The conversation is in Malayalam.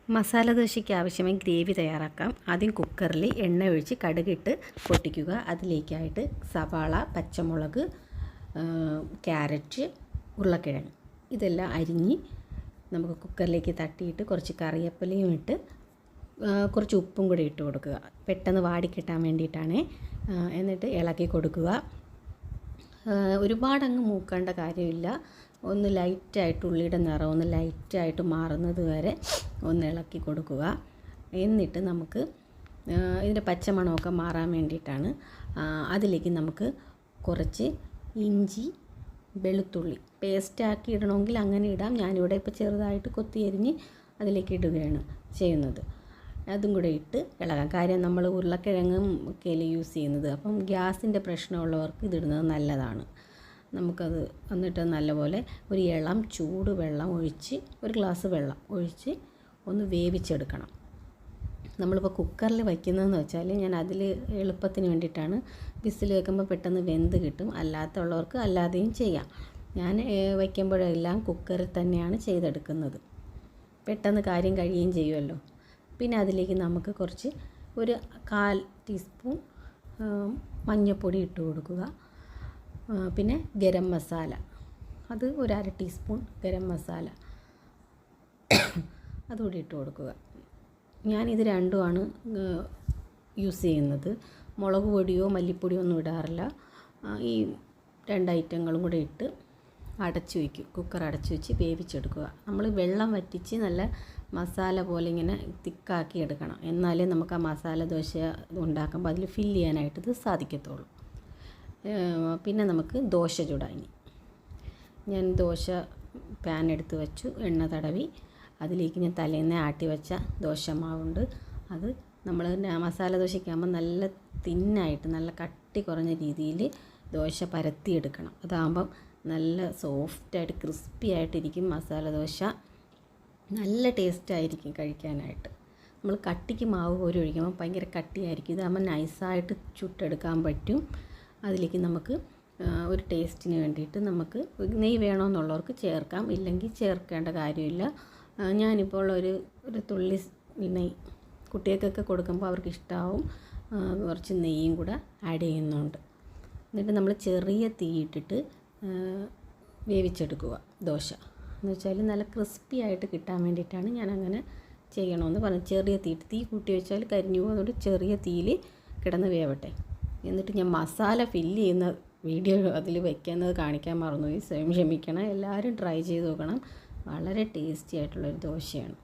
മസാല ദോശയ്ക്ക് ആവശ്യമായി ഗ്രേവി തയ്യാറാക്കാം. ആദ്യം കുക്കറിൽ എണ്ണ ഒഴിച്ച് കടുകിട്ട് പൊട്ടിക്കുക. അതിലേക്കായിട്ട് സവാള, പച്ചമുളക്, ക്യാരറ്റ്, ഉരുളക്കിഴങ്ങ് ഇതെല്ലാം അരിഞ്ഞ് നമുക്ക് കുക്കറിലേക്ക് തട്ടിയിട്ട് കുറച്ച് കറിവേപ്പിലയും ഇട്ട് കുറച്ച് ഉപ്പും കൂടി ഇട്ട് കൊടുക്കുക. പെട്ടെന്ന് വാടിക്കിട്ടാൻ വേണ്ടിയിട്ടാണ്. എന്നിട്ട് ഇളക്കി കൊടുക്കുക. ഒരുപാടങ്ങ് മൂക്കേണ്ട കാര്യമില്ല. ഒന്ന് ലൈറ്റായിട്ട് ഉള്ളിയുടെ നിറം ഒന്ന് ലൈറ്റായിട്ട് മാറുന്നത് വരെ ഒന്ന് ഇളക്കി കൊടുക്കുക. എന്നിട്ട് നമുക്ക് ഇതിൻ്റെ പച്ചമണമൊക്കെ മാറാൻ വേണ്ടിയിട്ടാണ്. അതിലേക്ക് നമുക്ക് കുറച്ച് ഇഞ്ചി, വെളുത്തുള്ളി പേസ്റ്റാക്കി ഇടണമെങ്കിൽ അങ്ങനെ ഇടാം. ഞാനിവിടെ ഇപ്പോൾ ചെറുതായിട്ട് കൊത്തി എരിഞ്ഞ് അതിലേക്ക് ഇടുകയാണ് ചെയ്യുന്നത്. അതും കൂടെ ഇട്ട് ഇളകാം. കാര്യം നമ്മൾ ഉരുളക്കിഴങ്ങും ഒക്കെയല്ലേ യൂസ് ചെയ്യുന്നത്. അപ്പം ഗ്യാസിൻ്റെ പ്രശ്നമുള്ളവർക്ക് ഇതിടുന്നത് നല്ലതാണ്. നമുക്കത് എന്നിട്ട് നല്ലപോലെ ഒരു ഇളം ചൂട് വെള്ളം ഒഴിച്ച്, ഒരു ഗ്ലാസ് വെള്ളം ഒഴിച്ച് ഒന്ന് വേവിച്ചെടുക്കണം. നമ്മളിപ്പോൾ കുക്കറിൽ വയ്ക്കുന്നതെന്ന് വെച്ചാൽ ഞാൻ അതിൽ എളുപ്പത്തിന് വേണ്ടിയിട്ടാണ്. വിസിൽ വെക്കുമ്പോൾ പെട്ടെന്ന് വെന്ത് കിട്ടും. അല്ലാത്തുള്ളവർക്ക് അല്ലാതെയും ചെയ്യാം. ഞാൻ വയ്ക്കുമ്പോഴെല്ലാം കുക്കറിൽ തന്നെയാണ് ചെയ്തെടുക്കുന്നത്. പെട്ടെന്ന് കാര്യം കഴിയുകയും ചെയ്യുമല്ലോ. പിന്നെ അതിലേക്ക് നമുക്ക് കുറച്ച് ഒരു 1/4 ടീസ്പൂൺ മഞ്ഞൾപ്പൊടി ഇട്ട് കൊടുക്കുക. പിന്നെ ഗരം മസാല, അത് ഒരു 1/2 ടീസ്പൂൺ ഗരം മസാല അതുകൂടി ഇട്ട് കൊടുക്കുക. ഞാനിത് രണ്ടുമാണ് യൂസ് ചെയ്യുന്നത്. മുളക് പൊടിയോ മല്ലിപ്പൊടിയോ ഒന്നും ഇടാറില്ല. ഈ 2 ഐറ്റങ്ങളും കൂടെ ഇട്ട് അടച്ചു വയ്ക്കും. കുക്കർ അടച്ചു വെച്ച് വേവിച്ചെടുക്കുക. നമ്മൾ വെള്ളം വറ്റിച്ച് നല്ല മസാല പോലെ ഇങ്ങനെ തിക്കാക്കി എടുക്കണം. എന്നാലേ നമുക്ക് ആ മസാല ദോശ ഉണ്ടാക്കുമ്പോൾ അതിൽ ഫില്ല് ചെയ്യാനായിട്ട് ഇത് സാധിക്കത്തുള്ളൂ. പിന്നെ നമുക്ക് ദോശ ചുടാം. ഞാൻ ദോശ പാൻ എടുത്ത് വെച്ചു, എണ്ണ തടവി. അതിലേക്ക് ഞാൻ തലേന്ന് ആട്ടി വെച്ച ദോശമാവുണ്ട്. അത് നമ്മൾ മസാല ദോശയ്ക്കാകുമ്പോൾ നല്ല തിന്നായിട്ട് നല്ല കട്ടി കുറഞ്ഞ രീതിയിൽ ദോശ പരത്തിയെടുക്കണം. അതാകുമ്പം നല്ല സോഫ്റ്റായിട്ട് ക്രിസ്പി ആയിട്ടിരിക്കും മസാല ദോശ. നല്ല ടേസ്റ്റായിരിക്കും കഴിക്കാനായിട്ട്. നമ്മൾ കട്ടിക്ക് മാവ് കോരി ഒഴിക്കുമ്പോൾ ഭയങ്കര കട്ടിയായിരിക്കും. ഇതാകുമ്പോൾ നൈസായിട്ട് ചുട്ടെടുക്കാൻ പറ്റും. അതിലേക്ക് നമുക്ക് ഒരു ടേസ്റ്റിന് വേണ്ടിയിട്ട് നമുക്ക് നെയ്യ് വേണമെന്നുള്ളവർക്ക് ചേർക്കാം, ഇല്ലെങ്കിൽ ചേർക്കേണ്ട കാര്യമില്ല. ഞാനിപ്പോൾ ഒരു തുള്ളി നെയ്യ് കുട്ടികൾക്കൊക്കെ കൊടുക്കുമ്പോൾ അവർക്ക് ഇഷ്ടമാവും. കുറച്ച് നെയ്യും കൂടെ ആഡ് ചെയ്യുന്നുണ്ട്. എന്നിട്ട് നമ്മൾ ചെറിയ തീയിട്ടിട്ട് വേവിച്ചെടുക്കുക ദോശ. എന്ന് വെച്ചാൽ നല്ല ക്രിസ്പി ആയിട്ട് കിട്ടാൻ വേണ്ടിയിട്ടാണ് ഞാനങ്ങനെ ചെയ്യണമെന്ന് പറഞ്ഞു. ചെറിയ തീ കൂട്ടി വെച്ചാൽ കരിഞ്ഞു പോകും. അതുകൊണ്ട് ചെറിയ തീയിൽ കിടന്ന് വേവട്ടെ. എന്നിട്ട് ഞാൻ മസാല ഫില്ല് ചെയ്യുന്ന വീഡിയോ അതിൽ വയ്ക്കുന്നത് കാണിക്കാൻ മറന്നുപോയി. സ്വയം ക്ഷമിക്കണം. എല്ലാവരും ട്രൈ ചെയ്ത് നോക്കണം. വളരെ ടേസ്റ്റി ആയിട്ടുള്ളൊരു ദോശയാണ്.